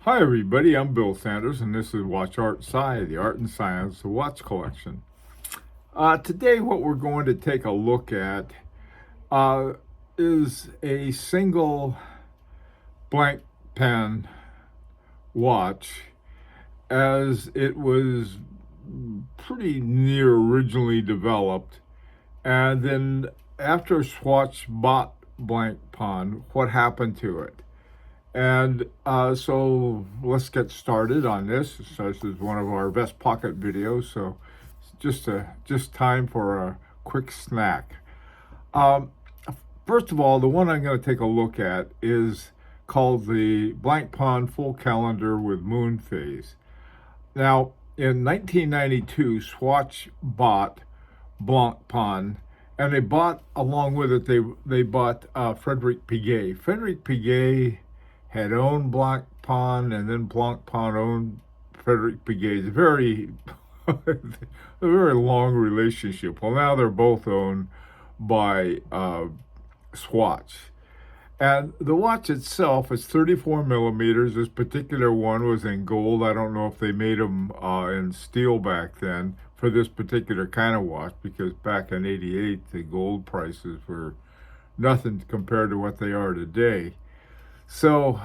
Hi everybody, I'm Bill Sanders and this is Watch Art Sci, the art and science of watch collection. Today what we're going to take a look at uh, is a single Blancpain watch as it was pretty near originally developed, and then after Swatch bought Blancpain, what happened to it? And so let's get started on this. So this is one of our best pocket videos. So just time for a quick snack. Um, First of all, the one I'm going to take a look at is called the Blancpain Full Calendar with Moon Phase. Now, in 1992, Swatch bought Blancpain, and they bought along with it. They bought Friedrich Piguet. Friedrich Piguet had owned Blancpain, and then Blancpain owned Friedrich Piguet. It's a very long relationship. Well, now they're both owned by Swatch. And the watch itself is 34 millimeters. This particular one was in gold. I don't know if they made them in steel back then for this particular kind of watch, because back in '88, the gold prices were nothing compared to what they are today. So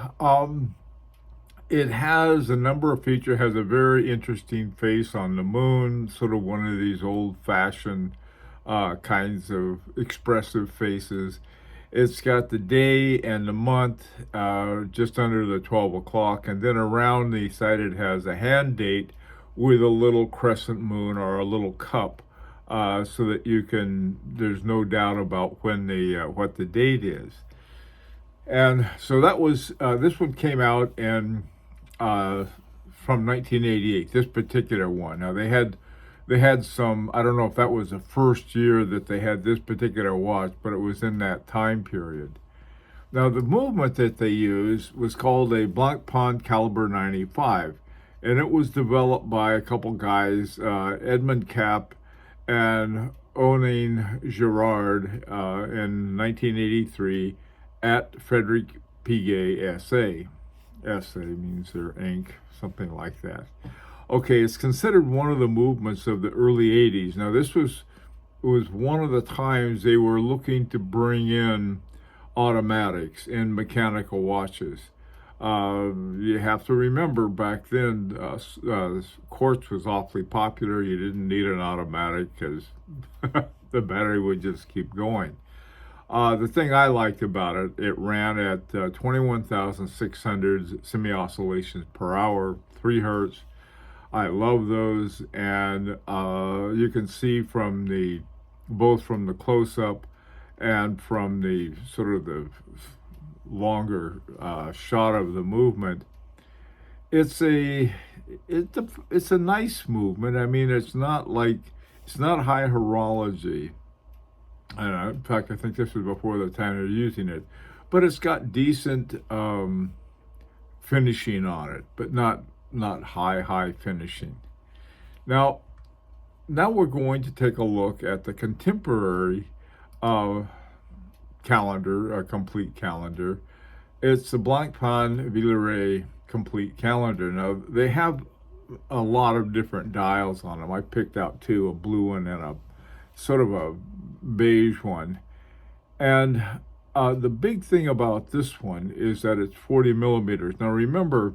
it has a number of features, has a very interesting face on the moon, sort of one of these old-fashioned kinds of expressive faces. It's got the day and the month just under the 12 o'clock, and then around the side it has a hand date with a little crescent moon or a little cup, so that there's no doubt about when what the date is. And so that was, this one came out from 1988, this particular one. Now they had some, I don't know if that was the first year that they had this particular watch, but it was in that time period. Now the movement that they used was called a Blancpain Caliber 95, and it was developed by a couple guys, Edmund Cap and Onin Girard, in 1983 at Friedrich Piguet SA. SA means their ink, something like that. Okay, it's considered one of the movements of the early 80s. Now, this was one of the times they were looking to bring in automatics in mechanical watches. You have to remember back then, quartz was awfully popular. You didn't need an automatic because the battery would just keep going. The thing I liked about it, it ran at 21,600 semi-oscillations per hour, 3 hertz. I love those, and you can see both from the close-up and from the sort of the longer shot of the movement. It's a nice movement. I mean, it's not high horology. In fact, I think this was before the time they're using it, but it's got decent finishing on it, but not high finishing. Now we're going to take a look at the contemporary calendar, a complete calendar. It's the Blancpain villeret complete calendar. Now they have a lot of different dials on them. I picked out 2, a blue one and a sort of a beige one. And the big thing about this one is that it's 40 millimeters. Now remember,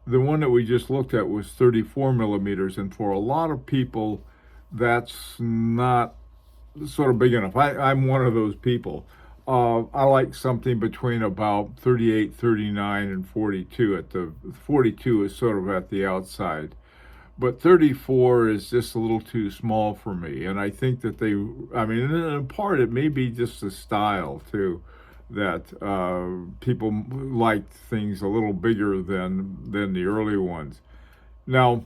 the one that we just looked at was 34 millimeters, and for a lot of people, that's not sort of big enough. I'm one of those people. I like something between about 38, 39, and 42. 42 is sort of at the outside. But 34 is just a little too small for me. And I think that in part, it may be just the style, too, that people liked things a little bigger than the early ones. Now,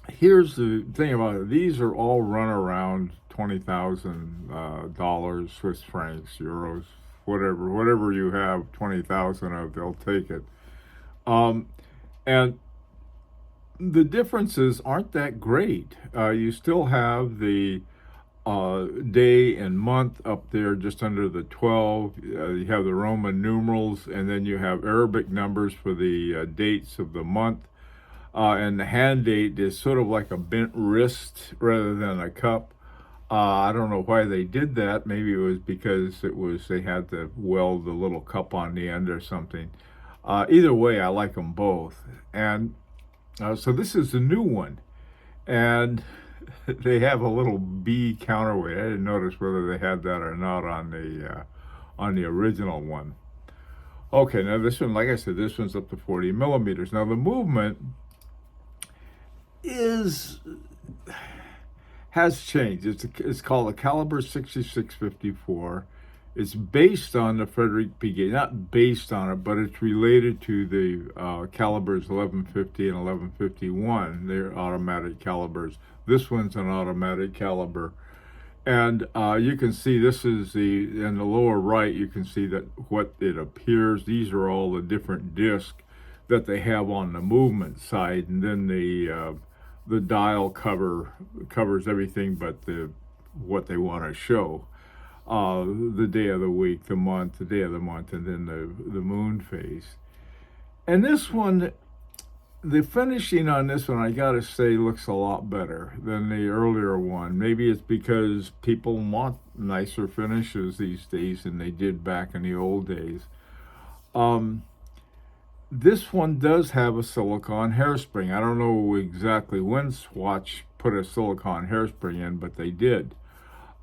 here's the thing about it. These are all run around $20,000, Swiss francs, euros, whatever you have 20,000 of, they'll take it. And the differences aren't that great. You still have the day and month up there just under the 12. You have the Roman numerals, and then you have Arabic numbers for the dates of the month. And the hand date is sort of like a bent wrist rather than a cup. I don't know why they did that. Maybe it was because they had to weld the little cup on the end or something. Either way, I like them both. And so this is the new one. And they have a little B counterweight. I didn't notice whether they had that or not on the original one. Okay, now this one, like I said, this one's up to 40 millimeters. Now the movement has changed. It's called a caliber 6654. It's based on the Friedrich Piguet, not based on it, but it's related to the calibers 1150 and 1151. They're automatic calibers. This one's an automatic caliber. And you can see this is in the lower right, you can see that what it appears. These are all the different discs that they have on the movement side. And then the dial covers everything but what they want to show. The day of the week, the month, the day of the month, and then the moon phase. And this one, the finishing on this one, I gotta say, looks a lot better than the earlier one. Maybe it's because people want nicer finishes these days than they did back in the old days. This one does have a silicone hairspring. I don't know exactly when Swatch put a silicone hairspring in, but they did.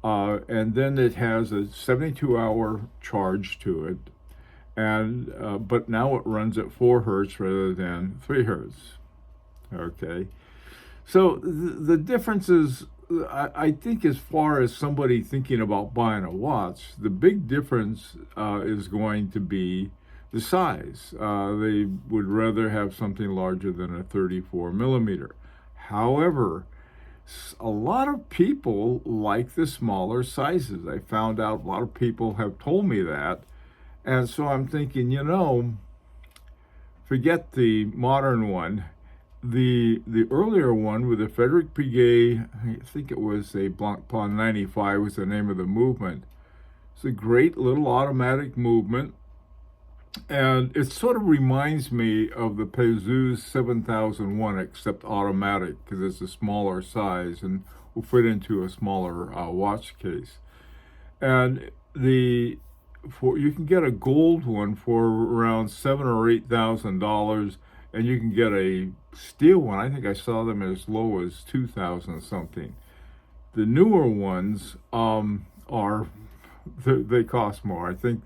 And then it has a 72-hour charge to it, and but now it runs at 4 hertz rather than 3 hertz. Okay, so the difference is, I think, as far as somebody thinking about buying a watch, the big difference is going to be the size. They would rather have something larger than a 34 millimeter. However, a lot of people like the smaller sizes. I found out a lot of people have told me that. And so I'm thinking, forget the modern one. The earlier one with the Friedrich Piguet, I think it was a Blancpain 95 was the name of the movement. It's a great little automatic movement. And it sort of reminds me of the Peugeot 7001, except automatic, because it's a smaller size and will fit into a smaller watch case. And you can get a gold one for around $7,000 or $8,000, and you can get a steel one. I think I saw them as low as $2,000 something. The newer ones they cost more. I think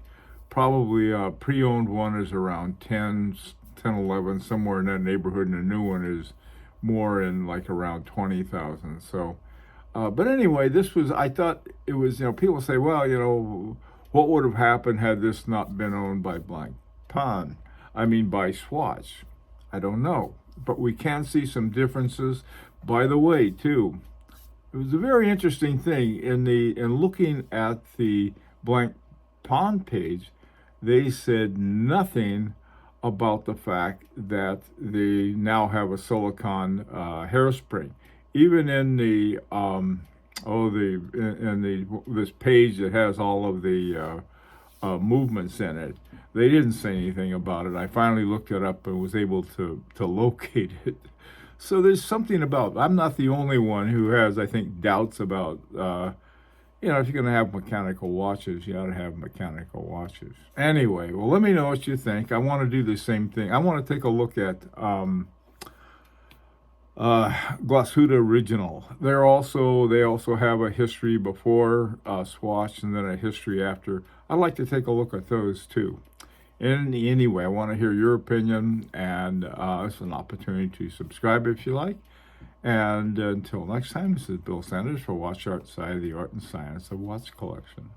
probably a pre-owned one is around 10, 11, somewhere in that neighborhood, and a new one is more in like around 20,000. So, but anyway, I thought it was, people say, well, what would have happened had this not been owned by by Swatch? I don't know, but we can see some differences. By the way, too, it was a very interesting thing in looking at the Blancpain page. They said nothing about the fact that they now have a silicone hairspring. Even in this page that has all of the movements in it, they didn't say anything about it. I finally looked it up and was able to locate it. So there's something about. I'm not the only one who has, I think, doubts about. If you're going to have mechanical watches, you ought to have mechanical watches. Anyway, well, let me know what you think. I want to do the same thing. I want to take a look at Glashütte Original. They also have a history before Swatch and then a history after. I'd like to take a look at those too. Anyway, I want to hear your opinion, and it's an opportunity to subscribe if you like. And until next time, this is Bill Sanders for Watch Art Side of the Art and Science of Watch Collection.